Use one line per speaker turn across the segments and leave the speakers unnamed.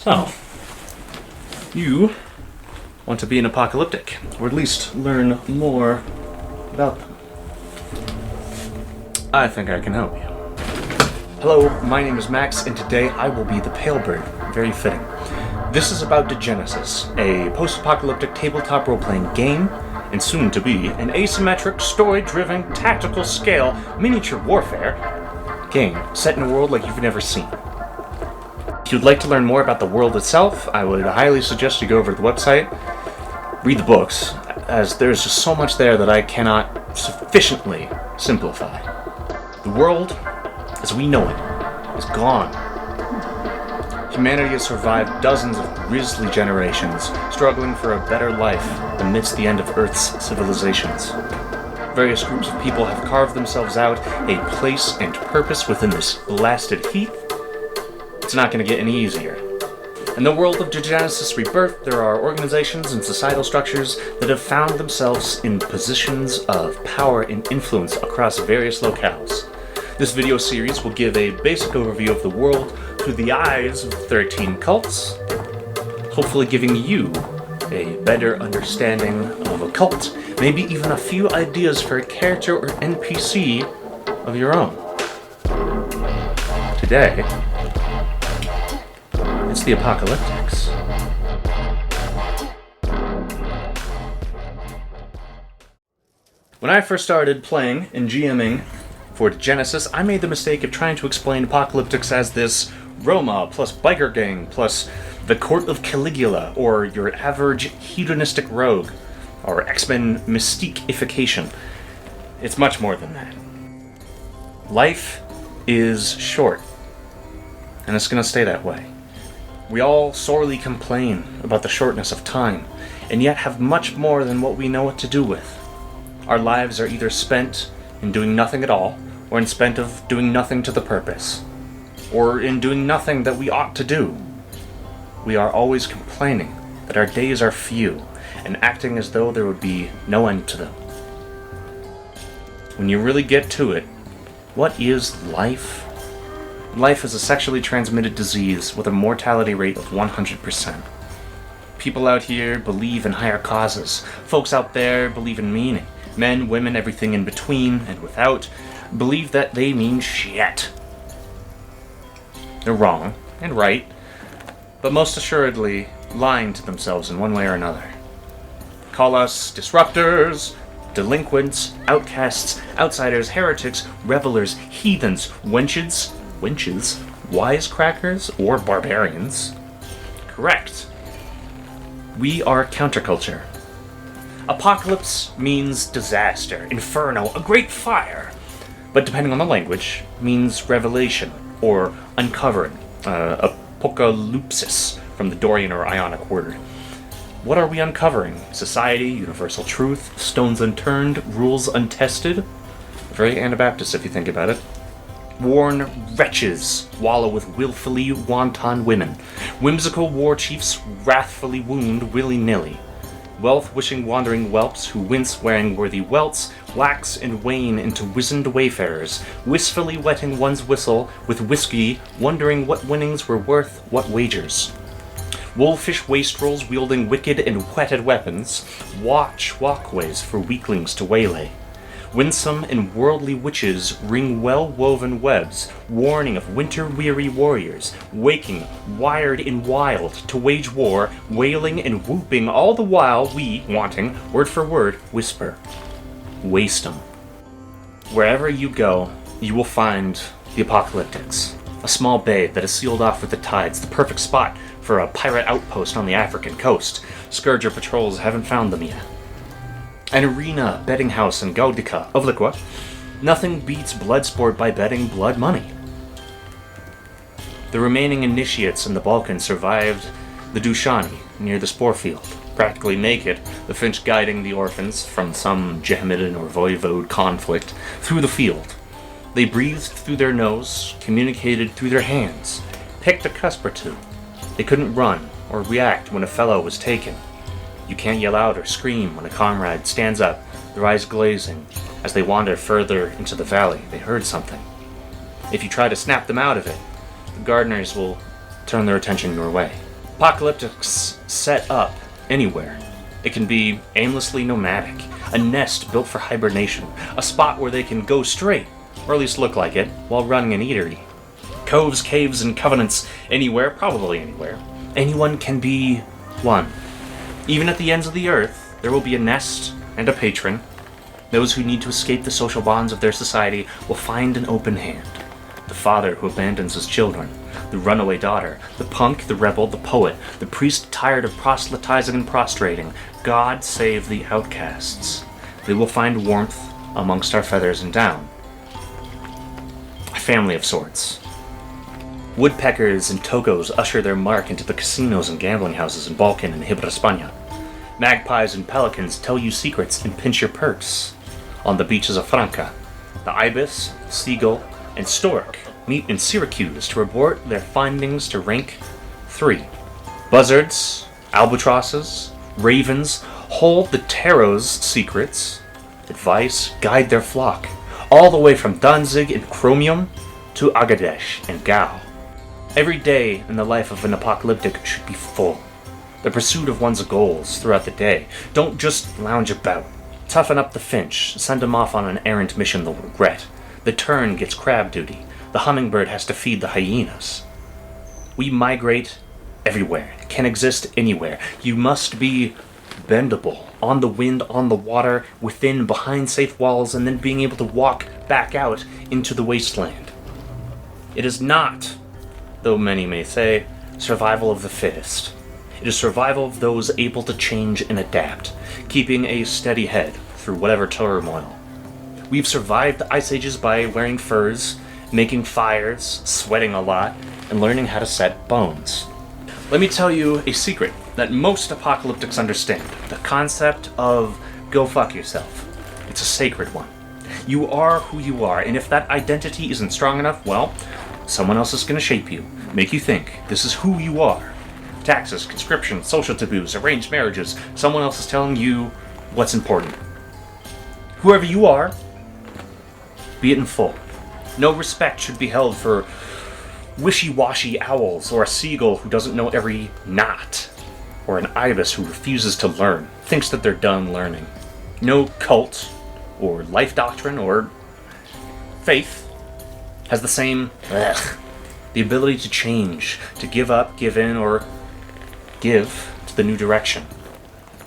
So, you want to be an apocalyptic, or at least learn more about them. I think I can help you. Hello, my name is Max, and today I will be the Palebird. Very fitting. This is about DEGENESIS, a post-apocalyptic tabletop role-playing game, and soon to be an asymmetric, story-driven, tactical scale, miniature warfare game set in a world like you've never seen. If you'd like to learn more about the world itself, I would highly suggest you go over to the website, read the books, as there's just so much there that I cannot sufficiently simplify. The world, as we know it, is gone. Humanity has survived dozens of grisly generations, struggling for a better life amidst the end of Earth's civilizations. Various groups of people have carved themselves out a place and purpose within this blasted heath. It's not going to get any easier. In the world of DEGENESIS Rebirth, there are organizations and societal structures that have found themselves in positions of power and influence across various locales. This video series will give a basic overview of the world through the eyes of 13 cults, hopefully giving you a better understanding of a cult, maybe even a few ideas for a character or NPC of your own. Today, it's the Apocalyptics. When I first started playing and GMing for DEGENESIS, I made the mistake of trying to explain Apocalyptics as this Roma plus biker gang plus the court of Caligula, or your average hedonistic rogue, or X-Men mystique-ification. It's much more than that. Life is short, and it's gonna stay that way. We all sorely complain about the shortness of time, and yet have much more than what we know what to do with. Our lives are either spent in doing nothing at all, or in spent of doing nothing to the purpose, or in doing nothing that we ought to do. We are always complaining that our days are few, and acting as though there would be no end to them. When you really get to it, what is life? Life is a sexually transmitted disease with a mortality rate of 100%. People out here believe in higher causes. Folks out there believe in meaning. Men, women, everything in between and without believe that they mean shit. They're wrong and right, but most assuredly lying to themselves in one way or another. Call us disruptors, delinquents, outcasts, outsiders, heretics, revelers, heathens, wenches, wisecrackers, or barbarians. Correct. We are counterculture. Apocalypse means disaster, inferno, a great fire. But depending on the language, means revelation, or uncovering, apocalypsis, from the Dorian or Ionic word. What are we uncovering? Society, universal truth, stones unturned, rules untested? Very Anabaptist if you think about it. Worn wretches wallow with willfully wanton women. Whimsical war chiefs wrathfully wound willy-nilly. Wealth-wishing wandering whelps who wince wearing worthy welts, wax and wane into wizened wayfarers, wistfully wetting one's whistle with whiskey, wondering what winnings were worth what wagers. Wolfish wastrels wielding wicked and whetted weapons, watch walkways for weaklings to waylay. Winsome and worldly witches ring well-woven webs, warning of winter-weary warriors, waking, wired and wild, to wage war, wailing and whooping, all the while we, wanting, word for word, whisper. Waste 'em. Wherever you go, you will find the Apocalyptics. A small bay that is sealed off with the tides, the perfect spot for a pirate outpost on the African coast. Scourger patrols haven't found them yet. An arena, betting house, and Gaudica of Liqua. Nothing beats blood sport by betting blood money. The remaining initiates in the Balkans survived the Dushani near the spore field, practically naked, the Finch guiding the orphans from some Jehamidin or Voivode conflict through the field. They breathed through their nose, communicated through their hands, picked a cusp or two. They couldn't run or react when a fellow was taken. You can't yell out or scream when a comrade stands up, their eyes glazing. As they wander further into the valley, they heard something. If you try to snap them out of it, the gardeners will turn their attention your way. Apocalyptics set up anywhere. It can be aimlessly nomadic, a nest built for hibernation, a spot where they can go straight, or at least look like it, while running an eatery. Coves, caves, and covenants, anywhere, probably anywhere. Anyone can be one. Even at the ends of the earth, there will be a nest and a patron. Those who need to escape the social bonds of their society will find an open hand. The father who abandons his children, the runaway daughter, the punk, the rebel, the poet, the priest tired of proselytizing and prostrating. God save the outcasts. They will find warmth amongst our feathers and down. A family of sorts. Woodpeckers and tocos usher their mark into the casinos and gambling houses in Balkan and Hibraspaña. Magpies and pelicans tell you secrets and pinch your purse. On the beaches of Franca, the ibis, seagull, and stork meet in Syracuse to report their findings to rank 3. Buzzards, albatrosses, ravens hold the tarot's secrets, advice, guide their flock, all the way from Danzig and Chromium to Agadesh and Gao. Every day in the life of an apocalyptic should be full. The pursuit of one's goals throughout the day. Don't just lounge about. Toughen up the finch, send him off on an errant mission they'll regret. The tern gets crab duty. The hummingbird has to feed the hyenas. We migrate everywhere, can exist anywhere. You must be bendable, on the wind, on the water, within, behind safe walls, and then being able to walk back out into the wasteland. It is not, though many may say, survival of the fittest. It is survival of those able to change and adapt, keeping a steady head through whatever turmoil. We've survived the ice ages by wearing furs, making fires, sweating a lot, and learning how to set bones. Let me tell you a secret that most apocalyptics understand. The concept of go fuck yourself. It's a sacred one. You are who you are, and if that identity isn't strong enough, well, someone else is going to shape you, make you think this is who you are. Taxes, conscription, social taboos, arranged marriages, someone else is telling you what's important. Whoever you are, be it in full. No respect should be held for wishy-washy owls, or a seagull who doesn't know every knot, or an ibis who refuses to learn, thinks that they're done learning. No cult, or life doctrine, or faith has the same the ability to change, to give up, give in, or give to the new direction.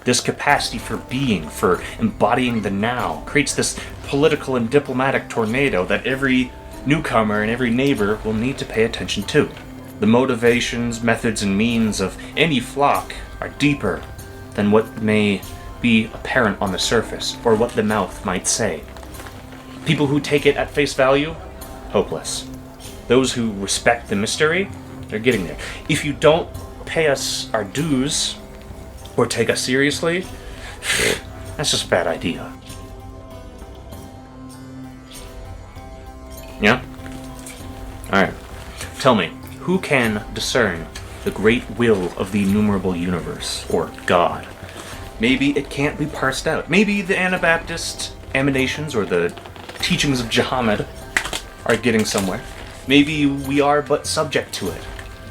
This capacity for being, for embodying the now, creates this political and diplomatic tornado that every newcomer and every neighbor will need to pay attention to. The motivations, methods, and means of any flock are deeper than what may be apparent on the surface, or what the mouth might say. People who take it at face value, hopeless. Those who respect the mystery, they're getting there. If you don't pay us our dues, or take us seriously, that's just a bad idea. Yeah? Alright. Tell me, who can discern the great will of the innumerable universe, or God? Maybe it can't be parsed out. Maybe the Anabaptist emanations, or the teachings of Muhammad, are getting somewhere. Maybe we are but subject to it.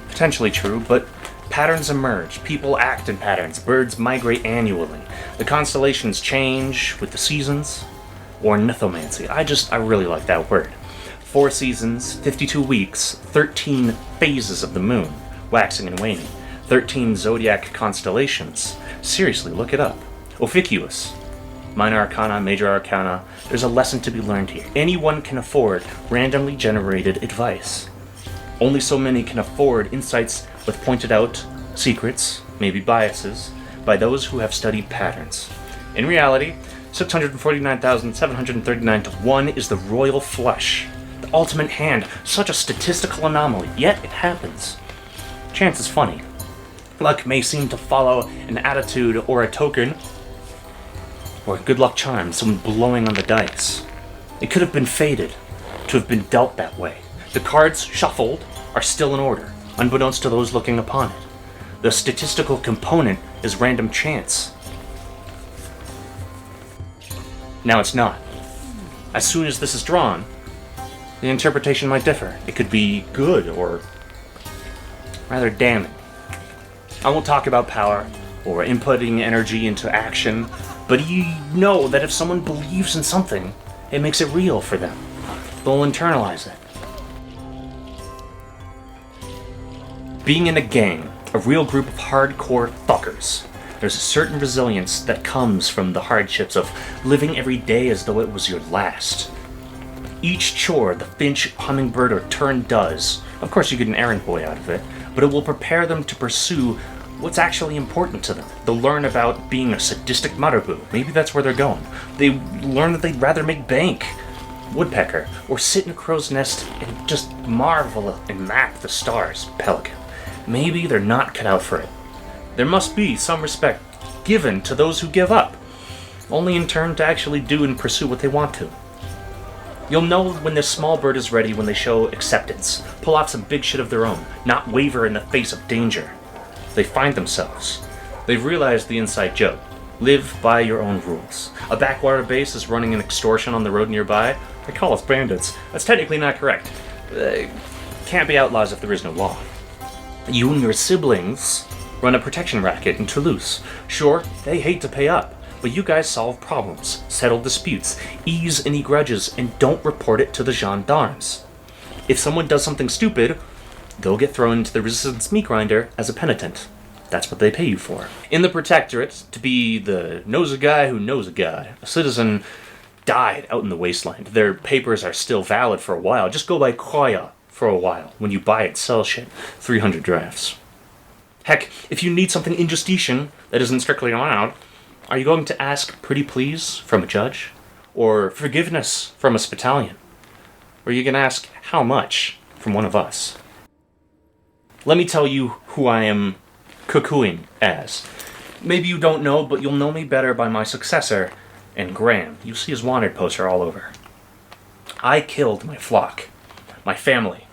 Potentially true, but patterns emerge. People act in patterns. Birds migrate annually. The constellations change with the seasons. Ornithomancy. I really like that word. 4 seasons, 52 weeks, 13 phases of the moon, waxing and waning. 13 zodiac constellations. Seriously, look it up. Officious. Minor arcana, major arcana. There's a lesson to be learned here. Anyone can afford randomly generated advice. Only so many can afford insights with pointed out secrets, maybe biases, by those who have studied patterns. In reality, 649,739 to 1 is the royal flush. The ultimate hand, such a statistical anomaly, yet it happens. Chance is funny. Luck may seem to follow an attitude or a token, or a good luck charm, someone blowing on the dice. It could have been fated to have been dealt that way. The cards shuffled are still in order, unbeknownst to those looking upon it. The statistical component is random chance. Now it's not. As soon as this is drawn, the interpretation might differ. It could be good or rather damning. I won't talk about power or inputting energy into action, but you know that if someone believes in something, it makes it real for them. They'll internalize it. Being in a gang, a real group of hardcore fuckers, there's a certain resilience that comes from the hardships of living every day as though it was your last. Each chore the finch, hummingbird, or tern does, of course you get an errand boy out of it, but it will prepare them to pursue what's actually important to them. They'll learn about being a sadistic mother-boo. Maybe that's where they're going. They learn that they'd rather make bank, woodpecker, or sit in a crow's nest and just marvel and map the stars, pelican. Maybe they're not cut out for it. There must be some respect given to those who give up, only in turn to actually do and pursue what they want to. You'll know when this small bird is ready when they show acceptance, pull off some big shit of their own, not waver in the face of danger. They find themselves. They've realized the inside joke. Live by your own rules. A backwater base is running an extortion on the road nearby. They call us bandits. That's technically not correct. Can't be outlaws if there is no law. You and your siblings run a protection racket in Toulouse. Sure, they hate to pay up, but you guys solve problems, settle disputes, ease any grudges, and don't report it to the gendarmes. If someone does something stupid, they'll get thrown into the resistance meat grinder as a penitent. That's what they pay you for. In the protectorate, to be the knows a guy who knows a guy, a citizen died out in the wasteland. Their papers are still valid for a while. Just go by Koya for a while. When you buy it, sell shit. 300 drafts. Heck, if you need something in justitian that isn't strictly allowed, are you going to ask pretty please from a judge? Or forgiveness from a spitalion? Or are you going to ask how much from one of us? Let me tell you who I am cuckooing as. Maybe you don't know, but you'll know me better by my successor, and Graham. You see his wanted poster all over. I killed my flock, my family,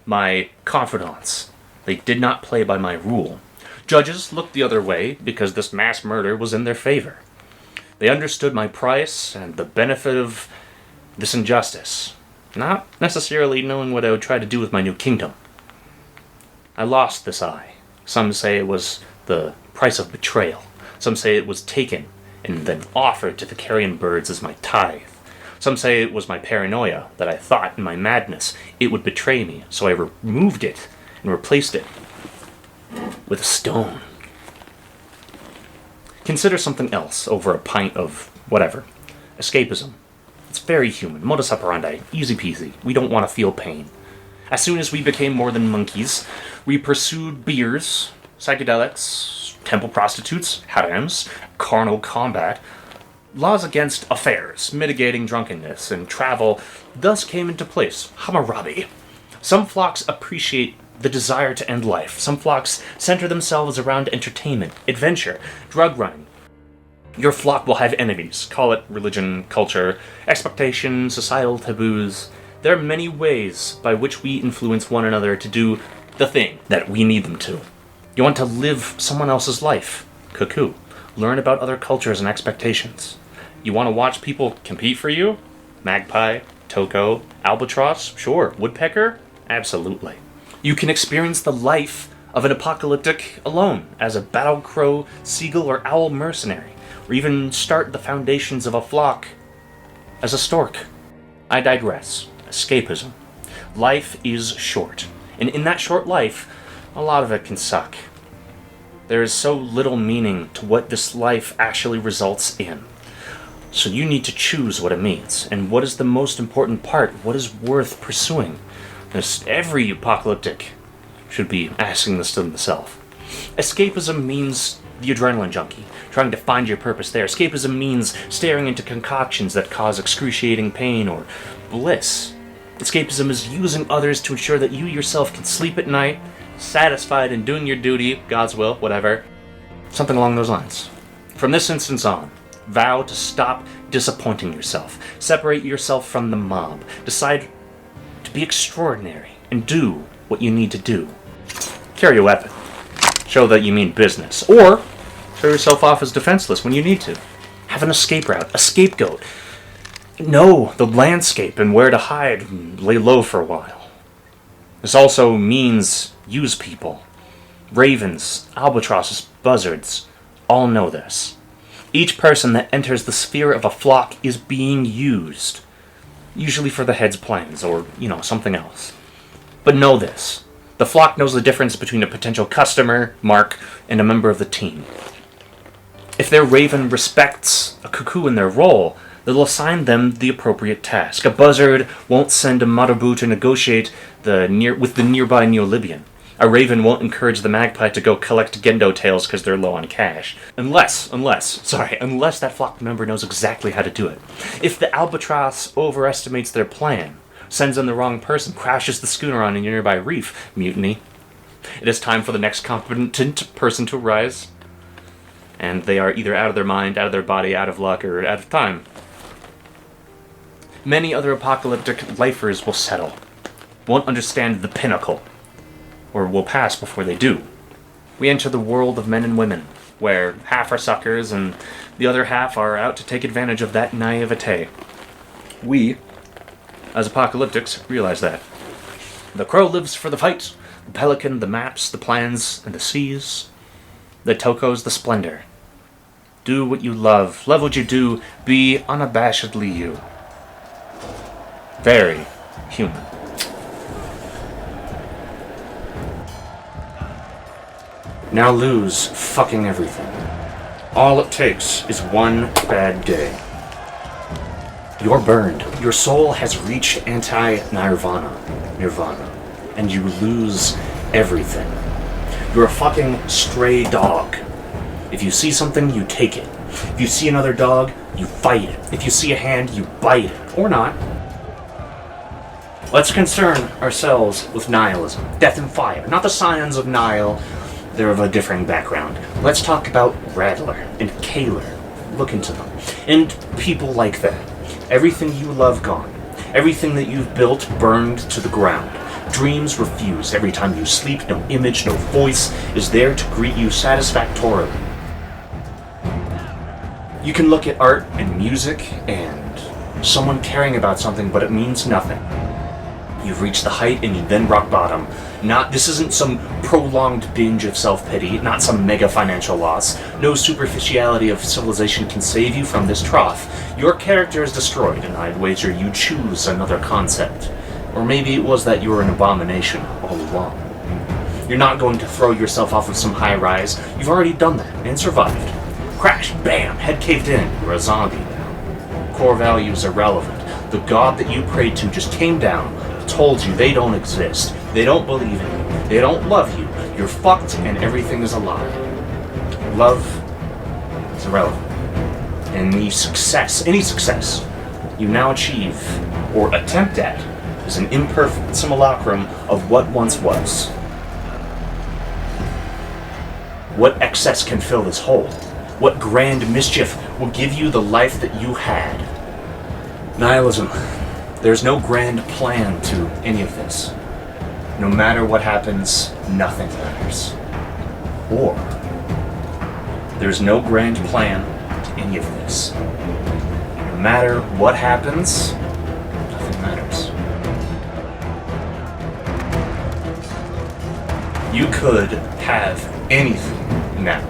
my confidants. They did not play by my rule. Judges looked the other way because this mass murder was in their favor. They understood my price and the benefit of this injustice, not necessarily knowing what I would try to do with my new kingdom. I lost this eye. Some say it was the price of betrayal. Some say it was taken and then offered to the carrion birds as my tithe. Some say it was my paranoia, that I thought in my madness it would betray me, so I removed it and replaced it with a stone. Consider something else over a pint of whatever. Escapism. It's very human. Modus operandi. Easy peasy. We don't want to feel pain. As soon as we became more than monkeys, we pursued beers, psychedelics, temple prostitutes, harems, carnal combat. Laws against affairs, mitigating drunkenness, and travel thus came into place. Hammurabi. Some flocks appreciate the desire to end life. Some flocks center themselves around entertainment, adventure, drug running. Your flock will have enemies. Call it religion, culture, expectation, societal taboos. There are many ways by which we influence one another to do the thing that we need them to. You want to live someone else's life. Cuckoo. Learn about other cultures and expectations. You want to watch people compete for you? Magpie, Toko, albatross, sure. Woodpecker? Absolutely. You can experience the life of an apocalyptic alone as a battle crow, seagull, or owl mercenary, or even start the foundations of a flock as a stork. I digress. Escapism. Life is short, and in that short life, a lot of it can suck. There is so little meaning to what this life actually results in. So you need to choose what it means, and what is the most important part, what is worth pursuing. Every apocalyptic should be asking this to themselves. Escapism means the adrenaline junkie, trying to find your purpose there. Escapism means staring into concoctions that cause excruciating pain or bliss. Escapism is using others to ensure that you yourself can sleep at night, satisfied in doing your duty, God's will, whatever. Something along those lines. From this instance on, vow to stop disappointing yourself. Separate yourself from the mob. Decide to be extraordinary and do what you need to do. Carry a weapon. Show that you mean business. Or show yourself off as defenseless when you need to. Have an escape route, a scapegoat. Know the landscape and where to hide and lay low for a while. This also means use people. Ravens, albatrosses, buzzards, all know this. Each person that enters the sphere of a flock is being used, usually for the head's plans or, something else. But know this. The flock knows the difference between a potential customer, mark, and a member of the team. If their raven respects a cuckoo in their role, they'll assign them the appropriate task. A buzzard won't send a marabout to negotiate with the nearby Neo-Libyan. A raven won't encourage the magpie to go collect Gendo tails because they're low on cash. Unless that flock member knows exactly how to do it. If the albatross overestimates their plan, sends in the wrong person, crashes the schooner on a nearby reef, mutiny. It is time for the next competent person to rise, and they are either out of their mind, out of their body, out of luck, or out of time. Many other apocalyptic lifers will settle, won't understand the pinnacle, or will pass before they do. We enter the world of men and women, where half are suckers and the other half are out to take advantage of that naivete. We, as apocalyptics, realize that. The crow lives for the fight, the pelican, the maps, the plans, and the seas. The toko's the splendor. Do what you love what you do, be unabashedly you. Very human. Now lose fucking everything. All it takes is one bad day. You're burned. Your soul has reached nirvana, and you lose everything. You're a fucking stray dog. If you see something, you take it. If you see another dog, you fight it. If you see a hand, you bite it. Or not. Let's concern ourselves with nihilism. Death and fire. Not the scions of Nihil. They're of a differing background. Let's talk about Rattler and Kaler. Look into them. And people like that. Everything you love gone. Everything that you've built burned to the ground. Dreams refused. Every time you sleep, no image, no voice is there to greet you satisfactorily. You can look at art and music and someone caring about something, but it means nothing. You've reached the height and you then rock bottom. This isn't some prolonged binge of self-pity, not some mega financial loss. No superficiality of civilization can save you from this trough. Your character is destroyed, and I'd wager you choose another concept. Or maybe it was that you were an abomination all along. You're not going to throw yourself off of some high rise. You've already done that and survived. Crash, bam, head caved in. You're a zombie now. Core values irrelevant. The god that you prayed to just came down, told you they don't exist. They don't believe in you. They don't love you. You're fucked and everything is a lie. Love is irrelevant. And any success you now achieve or attempt at is an imperfect simulacrum of what once was. What excess can fill this hole? What grand mischief will give you the life that you had? Nihilism. There's no grand plan to any of this. No matter what happens, nothing matters. Or, there's no grand plan to any of this. No matter what happens, nothing matters. You could have anything now.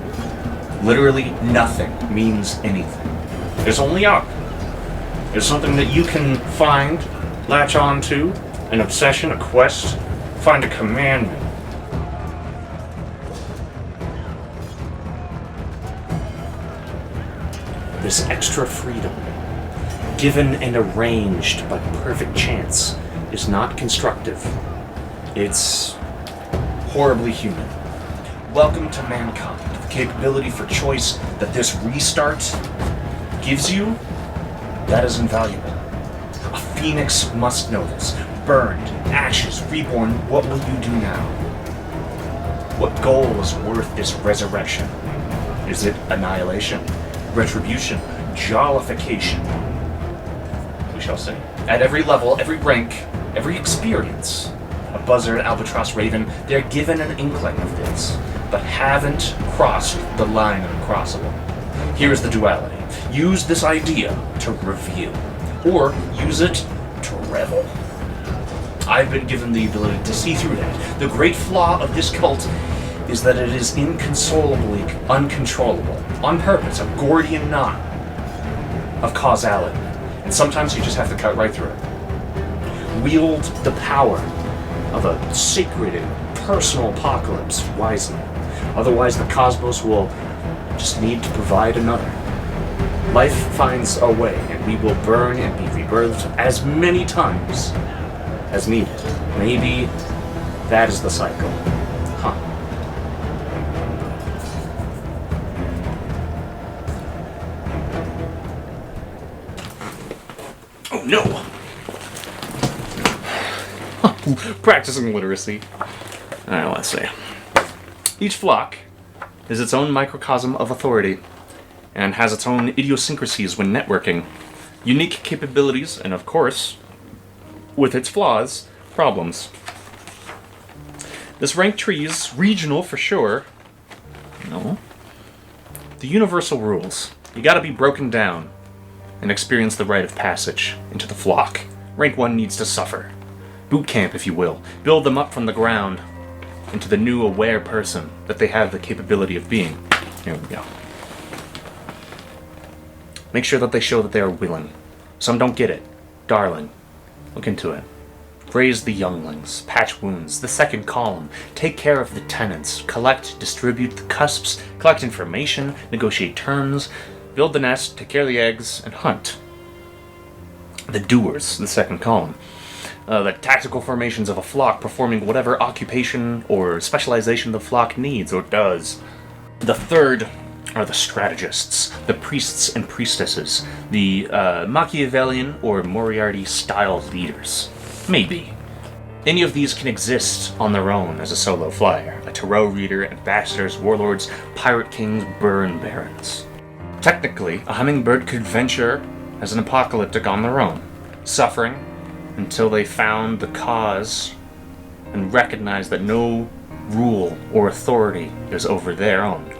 Literally nothing means anything. There's only up. There's something that you can find, latch on to, an obsession, a quest, find a commandment. This extra freedom, given and arranged by perfect chance, is not constructive. It's horribly human. Welcome to mankind. The capability for choice that this restart gives you, that is invaluable. A phoenix must know this. Burned, ashes, reborn, what will you do now? What goal is worth this resurrection? Is it annihilation, retribution, jollification? We shall see. At every level, every rank, every experience, a buzzard, albatross, raven, they're given an inkling of this, but haven't crossed the line uncrossable. Here is the duality. Use this idea to reveal, or use it to revel. I've been given the ability to see through that. The great flaw of this cult is that it is inconsolably uncontrollable, on purpose, a Gordian knot of causality. And sometimes you just have to cut right through it. Wield the power of a sacred and personal apocalypse wisely. Otherwise, the cosmos will just need to provide another. Life finds a way, and we will burn and be rebirthed as many times as needed. Maybe that is the cycle. Huh. Oh no! Practicing literacy. Alright, let's see. Each flock is its own microcosm of authority and has its own idiosyncrasies when networking, unique capabilities, and of course, with its flaws, problems. This ranked tree is regional for sure. No. The universal rules. You gotta be broken down and experience the rite of passage into the flock. Rank 1 needs to suffer. Boot camp, if you will. Build them up from the ground into the new aware person that they have the capability of being. Here we go. Make sure that they show that they are willing. Some don't get it. Darling, look into it. Raise the younglings, patch wounds, the second column, take care of the tenants, collect, distribute the cusps, collect information, negotiate terms, build the nest, take care of the eggs, and hunt. The doers, the second column. The tactical formations of a flock performing whatever occupation or specialization the flock needs or does. The third are the strategists, the priests and priestesses, the Machiavellian or Moriarty-style leaders. Maybe. Any of these can exist on their own as a solo flyer. A tarot reader, ambassadors, warlords, pirate kings, burn barons. Technically, a hummingbird could venture as an apocalyptic on their own, suffering until they found the cause and recognized that no rule or authority is over their own.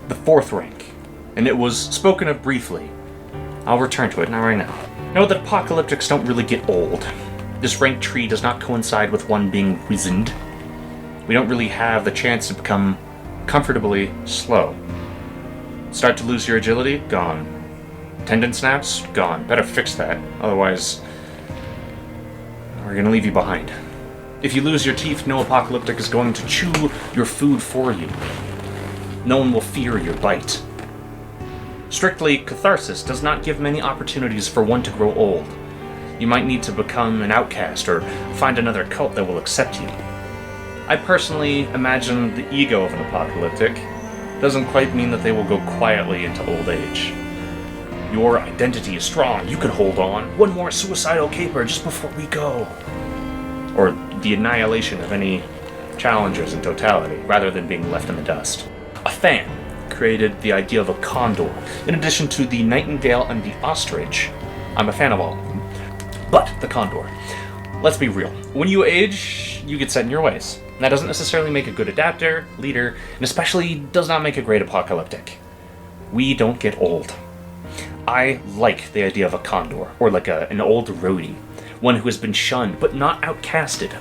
The fourth rank, and it was spoken of briefly. I'll return to it, not right now. Know that apocalyptics don't really get old. This rank tree does not coincide with one being wizened. We don't really have the chance to become comfortably slow. Start to lose your agility? Gone. Tendon snaps? Gone. Better fix that, otherwise we're gonna leave you behind. If you lose your teeth, no apocalyptic is going to chew your food for you. No one will fear your bite. Strictly, Katharsys does not give many opportunities for one to grow old. You might need to become an outcast or find another cult that will accept you. I personally imagine the ego of an apocalyptic doesn't quite mean that they will go quietly into old age. Your identity is strong, you can hold on. One more suicidal caper just before we go. Or the annihilation of any challengers in totality, rather than being left in the dust. A fan created the idea of a condor, in addition to the nightingale and the ostrich. I'm a fan of all of them. But the condor. Let's be real. When you age, you get set in your ways. And that doesn't necessarily make a good adapter, leader, and especially does not make a great apocalyptic. We don't get old. I like the idea of a condor, or like an old roadie. One who has been shunned, but not outcasted.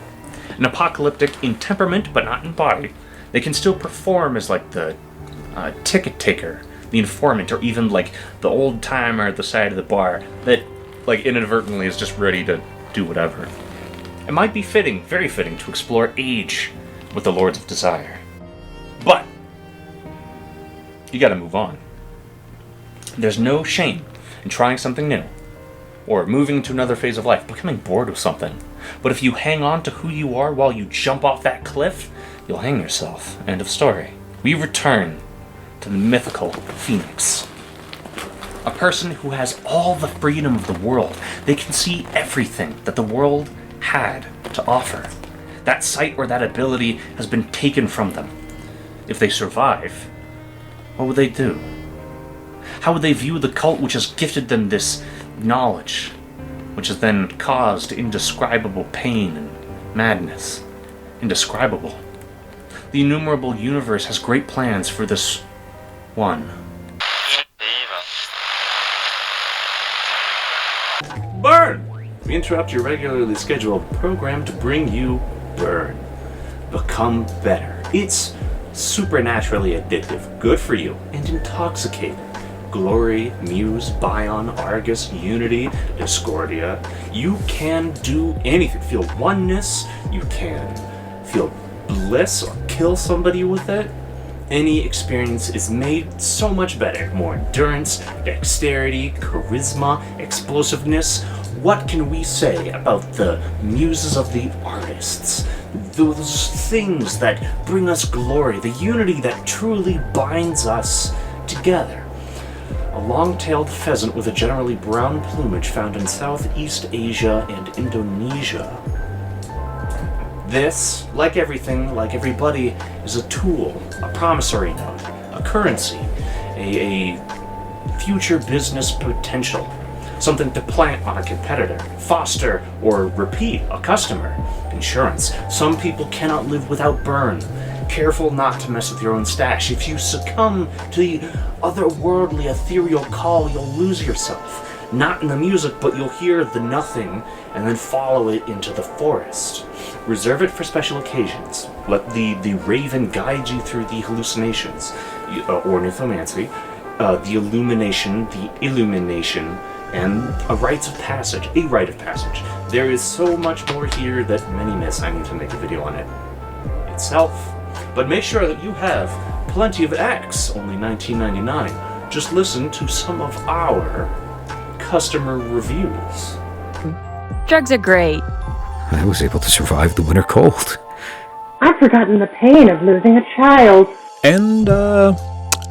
An apocalyptic in temperament, but not in body. They can still perform as like the ticket taker, the informant, or even like the old timer at the side of the bar that like inadvertently is just ready to do whatever. It might be fitting, very fitting, to explore age with the Lords of Desire. But you gotta move on. There's no shame in trying something new, or moving into another phase of life, becoming bored with something. But if you hang on to who you are while you jump off that cliff, you'll hang yourself. End of story. We return to the mythical Phoenix. A person who has all the freedom of the world. They can see everything that the world had to offer. That sight or that ability has been taken from them. If they survive, what would they do? How would they view the cult which has gifted them this knowledge, which has then caused indescribable pain and madness? Indescribable. The innumerable universe has great plans for this one. Burn! We interrupt your regularly scheduled program to bring you Burn. Become better. It's supernaturally addictive, good for you, and intoxicating. Glory, Muse, Bion, Argus, Unity, Discordia. You can do anything. Feel oneness, you can feel bliss or kill somebody with it. Any experience is made so much better. More endurance, dexterity, charisma, explosiveness. What can we say about the muses of the artists? Those things that bring us glory, the unity that truly binds us together. A long-tailed pheasant with a generally brown plumage found in Southeast Asia and Indonesia. This, like everything, like everybody, is a tool, a promissory note, a currency, a future business potential, something to plant on a competitor, foster or repeat a customer. Insurance. Some people cannot live without burn. Careful not to mess with your own stash. If you succumb to the otherworldly ethereal call, you'll lose yourself. Not in the music, but you'll hear the nothing and then follow it into the forest. Reserve it for special occasions. Let the raven guide you through the hallucinations, ornithomancy, the illumination, and a rite of passage. There is so much more here that many miss. I need to make a video on it itself. But make sure that you have plenty of X, only $19.99. Just listen to some of our customer reviews.
Drugs are great.
I was able to survive the winter cold.
I've forgotten the pain of losing a child.
And,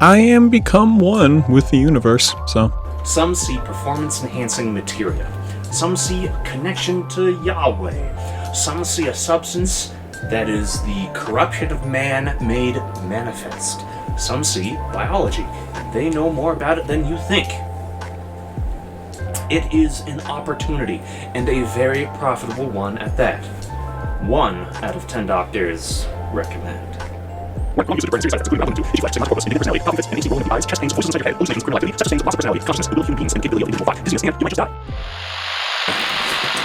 I am become one with the universe, so.
Some see performance-enhancing materia. Some see a connection to Yahweh. Some see a substance that is the corruption of man made manifest. Some see biology. They know more about it than you think. It is an opportunity, and a very profitable one at that. 1 out of 10 doctors recommend.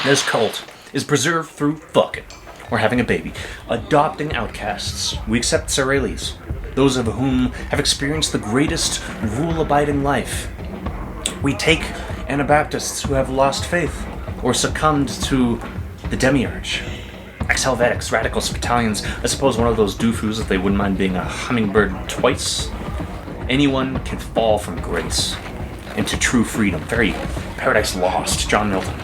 This cult is preserved through fucking, or having a baby, adopting outcasts. We accept Israelis, those of whom have experienced the greatest rule-abiding life. We take Anabaptists who have lost faith, or succumbed to the demiurge. Ex-Helvetics, radicals, battalions, I suppose one of those doofus if they wouldn't mind being a hummingbird twice. Anyone can fall from grace into true freedom. Very Paradise Lost, John Milton.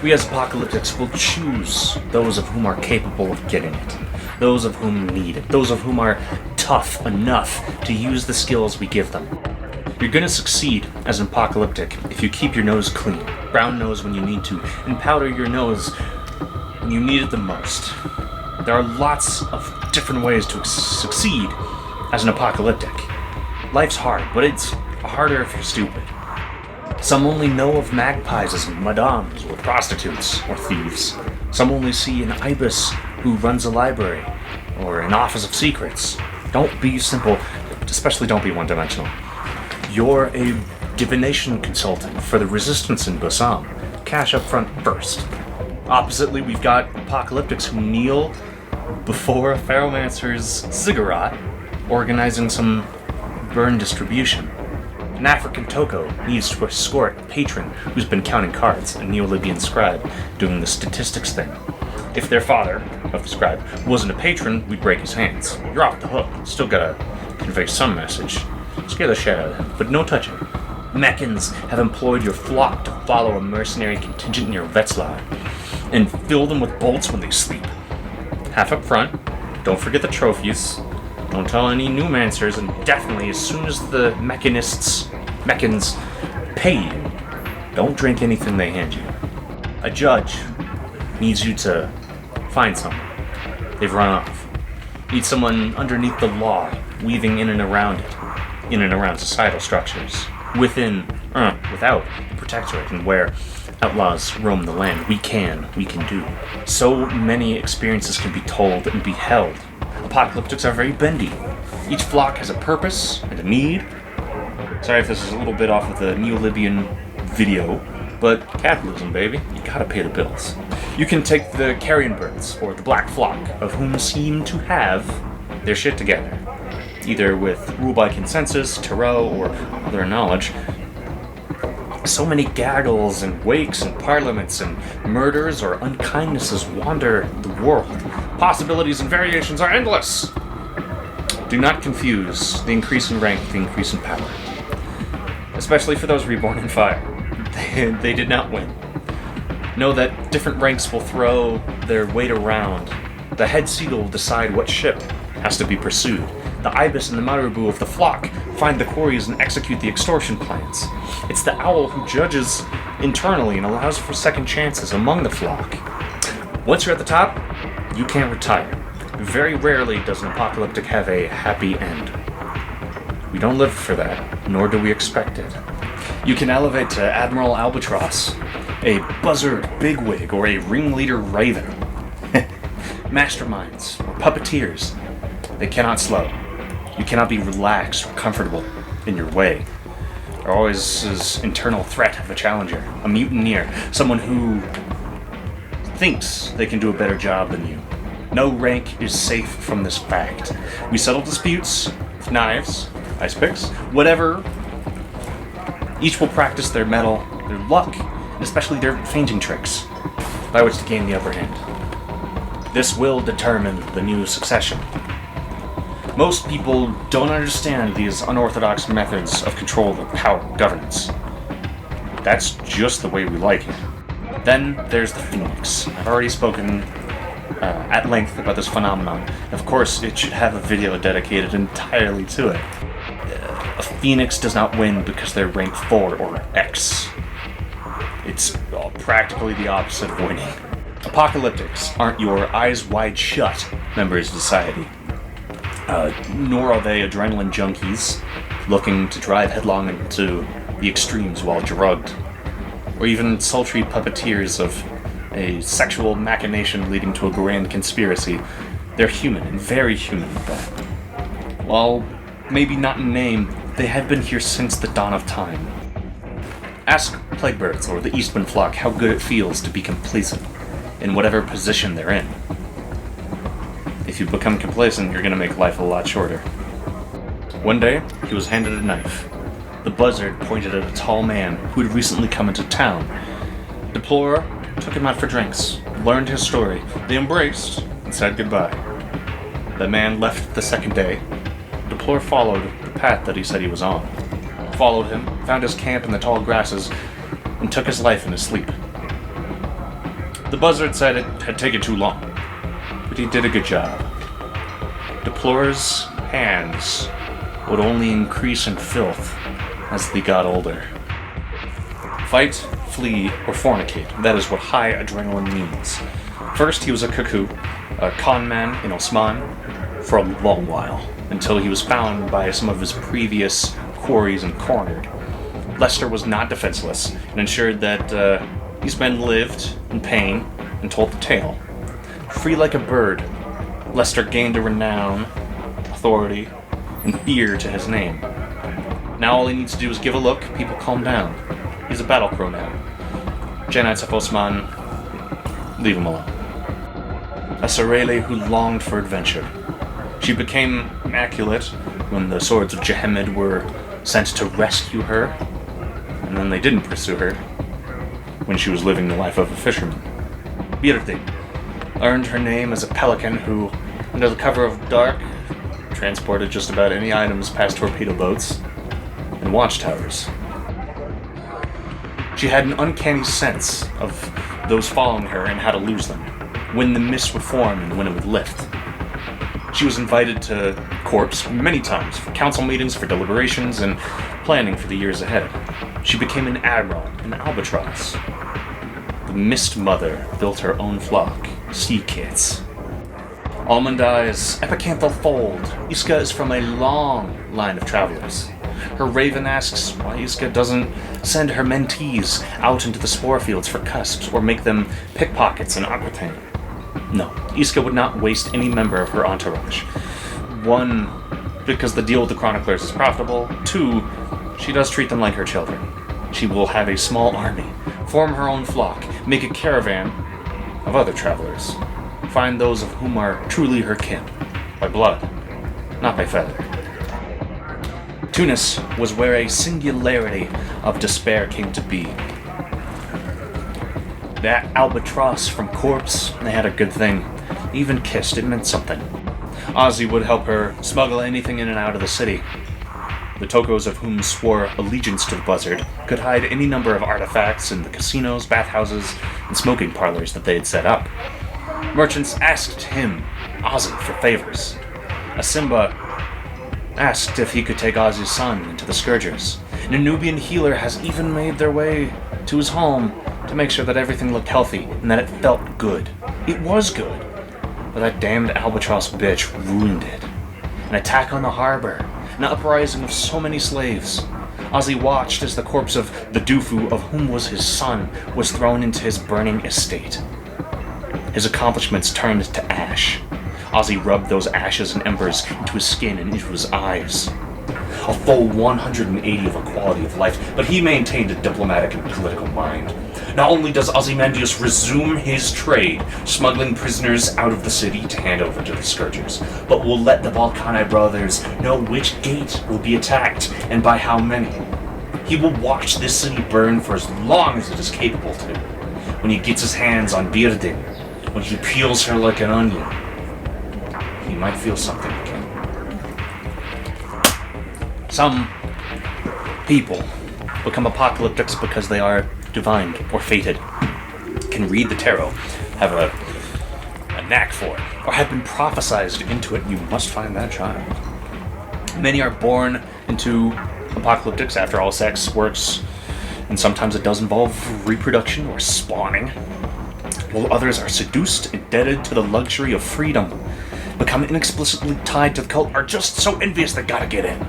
We as Apocalyptics will choose those of whom are capable of getting it, those of whom need it, those of whom are tough enough to use the skills we give them. You're gonna succeed as an apocalyptic if you keep your nose clean, brown nose when you need to, and powder your nose when you need it the most. There are lots of different ways to succeed as an apocalyptic. Life's hard, but it's harder if you're stupid. Some only know of magpies as madams or prostitutes or thieves. Some only see an ibis who runs a library or an office of secrets. Don't be simple, especially don't be one-dimensional. You're a divination consultant for the resistance in Bassam. Cash up front first. Oppositely, we've got apocalyptics who kneel before a Pharaohmancer's ziggurat, organizing some burn distribution. An African toko needs to escort a patron who's been counting cards, a Neo-Libyan scribe doing the statistics thing. If their father, of the scribe, wasn't a patron, we'd break his hands. You're off the hook. Still gotta convey some message. Scare the shit out of him, but no touching. Meccans have employed your flock to follow a mercenary contingent in your Wetzlar and fill them with bolts when they sleep. Half up front, don't forget the trophies, don't tell any newmancers, and definitely as soon as the Meccans pay you, don't drink anything they hand you. A judge needs you to find someone. They've run off. Need someone underneath the law, weaving in and around it, in and around societal structures, without the protectorate, and where outlaws roam the land. We can do. So many experiences can be told and be held. Apocalyptics are very bendy. Each flock has a purpose and a need. Sorry if this is a little bit off of the Neo-Libyan video, but capitalism, baby. You gotta pay the bills. You can take the carrion birds, or the black flock, of whom seem to have their shit together, either with rule by consensus, tarot, or other knowledge. So many gaggles and wakes and parliaments and murders or unkindnesses wander the world. Possibilities and variations are endless. Do not confuse the increase in rank with the increase in power. Especially for those reborn in fire. They did not win. Know that different ranks will throw their weight around. The head seagull will decide what ship has to be pursued. The ibis and the marabu of the flock find the quarries and execute the extortion plans. It's the owl who judges internally and allows for second chances among the flock. Once you're at the top, you can't retire. Very rarely does an apocalyptic have a happy end. We don't live for that, nor do we expect it. You can elevate to Admiral Albatross, a buzzard bigwig, or a ringleader raven. Masterminds, or puppeteers, they cannot slow. You cannot be relaxed or comfortable in your way. There always is internal threat of a challenger, a mutineer, someone who thinks they can do a better job than you. No rank is safe from this fact. We settle disputes with knives, ice picks, whatever. Each will practice their mettle, their luck, and especially their fainting tricks, by which to gain the upper hand. This will determine the new succession. Most people don't understand these unorthodox methods of control of power and governance. That's just the way we like it. Then there's the Phoenix. I've already spoken at length about this phenomenon. Of course, it should have a video dedicated entirely to it. A Phoenix does not win because they're rank 4 or X. It's practically the opposite of winning. Apocalyptics aren't your eyes wide shut members of society. Nor are they adrenaline junkies looking to drive headlong into the extremes while drugged, or even sultry puppeteers of a sexual machination leading to a grand conspiracy. They're human, and very human at that. While maybe not in name, they have been here since the dawn of time. Ask plaguebirds or the Eastman flock how good it feels to be complacent in whatever position they're in. If you become complacent, you're gonna make life a lot shorter. One day, he was handed a knife. The buzzard pointed at a tall man who had recently come into town. Deplorer took him out for drinks, learned his story. They embraced and said goodbye. The man left the second day. Deplorer followed the path that he said he was on. Followed him, found his camp in the tall grasses, and took his life in his sleep. The buzzard said it had taken too long, but he did a good job. Deplorer's hands would only increase in filth as they got older. Fight, flee, or fornicate. That is what high adrenaline means. First, he was a cuckoo, a con man in Osman, for a long while, until he was found by some of his previous quarries and cornered. Lester was not defenseless, and ensured that these men lived in pain and told the tale. Free like a bird, Lester gained a renown, authority, and fear to his name. Now all he needs to do is give a look, people calm down. He's a battle crow now. Janites of Osman, leave him alone. A Sarele who longed for adventure. She became immaculate when the swords of Jehemed were sent to rescue her, and then they didn't pursue her when she was living the life of a fisherman. Birti earned her name as a pelican who, under the cover of dark, transported just about any items past torpedo boats and watchtowers. She had an uncanny sense of those following her and how to lose them, when the mist would form and when it would lift. She was invited to corps many times for council meetings, for deliberations, and planning for the years ahead. She became an admiral in Albatross. The Mist Mother built her own flock, sea kits. Almondai's epicanthal fold. Iska is from a long line of travelers. Her raven asks why Iska doesn't send her mentees out into the spore fields for cusps or make them pickpockets in Aquitaine. No, Iska would not waste any member of her entourage. One, because the deal with the chroniclers is profitable. Two, she does treat them like her children. She will have a small army, form her own flock, make a caravan of other travelers, find those of whom are truly her kin, by blood, not by feather. Tunis was where a singularity of despair came to be. That albatross from Corpse, they had a good thing. They even kissed, it meant something. Ozzy would help her smuggle anything in and out of the city. The Tokos of whom swore allegiance to the Buzzard could hide any number of artifacts in the casinos, bathhouses, and smoking parlors that they had set up. Merchants asked him, Ozzy, for favors. Asimba asked if he could take Ozzy's son into the Scourgers. An Nubian healer has even made their way to his home to make sure that everything looked healthy and that it felt good. It was good. But that damned albatross bitch ruined it. An attack on the harbor. An uprising of so many slaves. Ozzy watched as the corpse of the Dufu, of whom was his son, was thrown into his burning estate. His accomplishments turned to ash. Ozzy rubbed those ashes and embers into his skin and into his eyes. A full 180 of a quality of life, but he maintained a diplomatic and political mind. Not only does Ozymandias resume his trade, smuggling prisoners out of the city to hand over to the Scourgers, but will let the Balkani brothers know which gate will be attacked and by how many. He will watch this city burn for as long as it is capable to. When he gets his hands on Birding, when he peels her like an onion, he might feel something again. Some people become apocalyptics because they are divined or fated, can read the tarot, have a knack for it, or have been prophesized into it. You must find that child. Many are born into apocalyptics. After all, sex works, and sometimes it does involve reproduction or spawning, while others are seduced, indebted to the luxury of freedom, become inexplicably tied to the cult, are just so envious they gotta get in.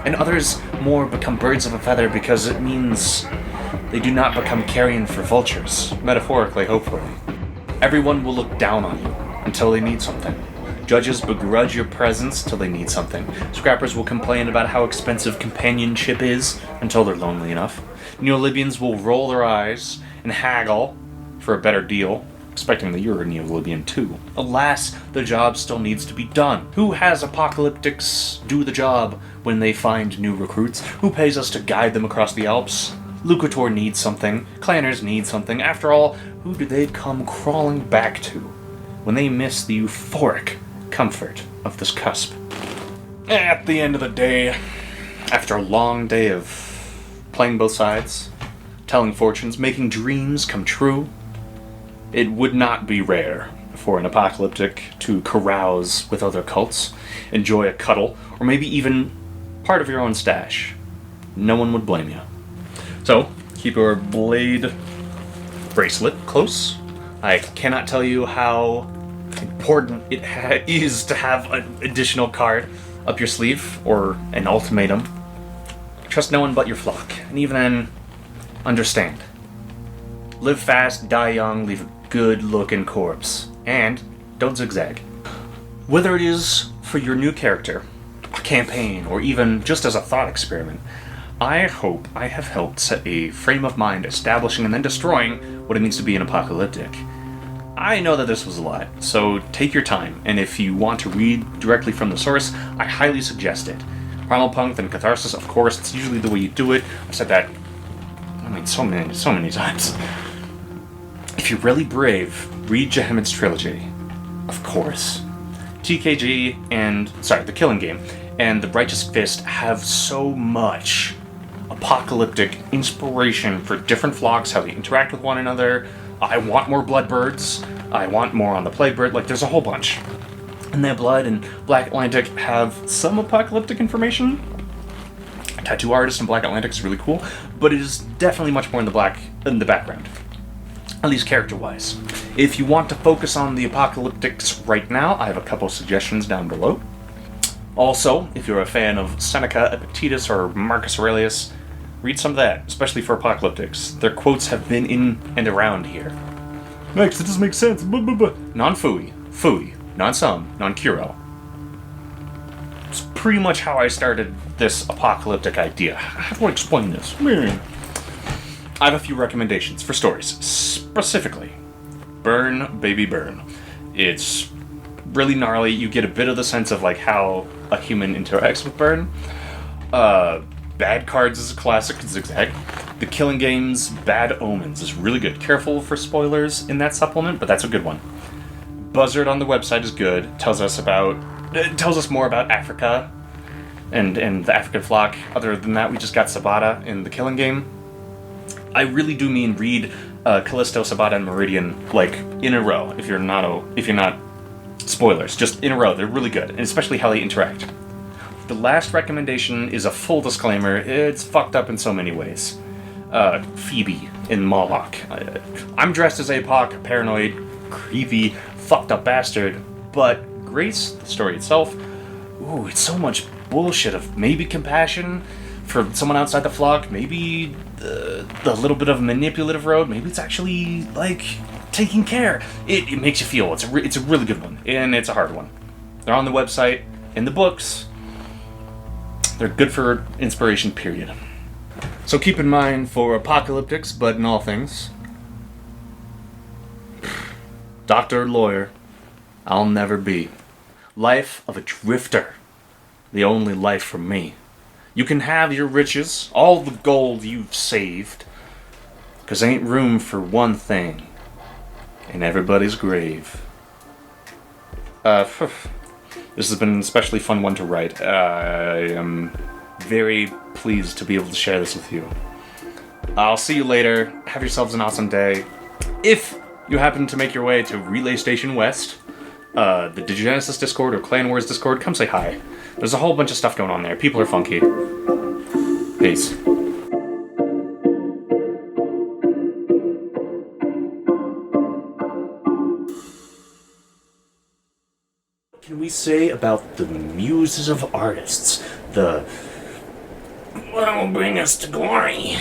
And others more become birds of a feather because it means they do not become carrion for vultures, metaphorically, hopefully. Everyone will look down on you until they need something. Judges begrudge your presence till they need something. Scrappers will complain about how expensive companionship is until they're lonely enough. Neo-Libyans will roll their eyes and haggle for a better deal, expecting that you're a Neo-Libyan too. Alas, the job still needs to be done. Who has apocalyptics do the job when they find new recruits? Who pays us to guide them across the Alps? Lucator needs something. Clanners need something. After all, who do they come crawling back to when they miss the euphoric comfort of this cusp? At the end of the day, after a long day of playing both sides, telling fortunes, making dreams come true, it would not be rare for an apocalyptic to carouse with other cults, enjoy a cuddle, or maybe even part of your own stash. No one would blame you. So, keep your blade bracelet close. I cannot tell you how important it is to have an additional card up your sleeve, or an ultimatum. Trust no one but your flock, and even then, understand. Live fast, die young, leave a good-looking corpse. And don't zigzag. Whether it is for your new character, a campaign, or even just as a thought experiment, I hope I have helped set a frame of mind establishing and then destroying what it means to be an apocalyptic. I know that this was a lot, so take your time, and if you want to read directly from the source, I highly suggest it. Primal Punk, then Katharsys, of course, it's usually the way you do it. I've said that, so many times. If you're really brave, read Jehemed's trilogy. Of course. TKG The Killing Game, and The Righteous Fist have so much apocalyptic inspiration for different flocks, how they interact with one another. I want more Bloodbirds. I want more on the Palebird. There's a whole bunch. And Their Blood and Black Atlantic have some apocalyptic information. Tattoo Artist in Black Atlantic is really cool, but it is definitely much more in the background. At least character-wise. If you want to focus on the apocalyptics right now, I have a couple suggestions down below. Also, if you're a fan of Seneca, Epictetus, or Marcus Aurelius, read some of that, especially for apocalyptics. Their quotes have been in and around here. Max, it doesn't make sense. Non-fui, fui, non-sum, non-curo. It's pretty much how I started this apocalyptic idea. How do I explain this? I have a few recommendations for stories. Specifically, Burn, Baby Burn. It's really gnarly. You get a bit of the sense of like how a human interacts with burn. Bad Cards is a classic. Zigzag. The Killing Game's Bad Omens is really good. Careful for spoilers in that supplement, but that's a good one. Buzzard on the website is good. It tells us more about Africa and the African flock. Other than that, we just got Sabata in the Killing Game. I really do mean read Callisto, Sabata, and Meridian like in a row. If you're not spoilers, just in a row. They're really good, and especially how they interact. The last recommendation is a full disclaimer. It's fucked up in so many ways. Phoebe in Moloch. I'm dressed as Apoc, a paranoid, creepy, fucked up bastard, but Grace, the story itself, ooh, it's so much bullshit of maybe compassion for someone outside the flock, maybe the little bit of manipulative road, maybe it's actually, like, taking care. It makes you feel. It's a really good one, and it's a hard one. They're on the website, in the books. They're good for inspiration, period. So keep in mind for Apocalyptics, but in all things, doctor, lawyer, I'll never be. Life of a drifter, the only life for me. You can have your riches, all the gold you've saved, 'cause ain't room for one thing in everybody's grave. This has been an especially fun one to write. I am very pleased to be able to share this with you. I'll see you later. Have yourselves an awesome day. If you happen to make your way to Relay Station West, the DEGENESIS Discord or Clan Wars Discord, come say hi. There's a whole bunch of stuff going on there. People are funky. Peace. What can we say about the muses of artists? What will bring us to glory?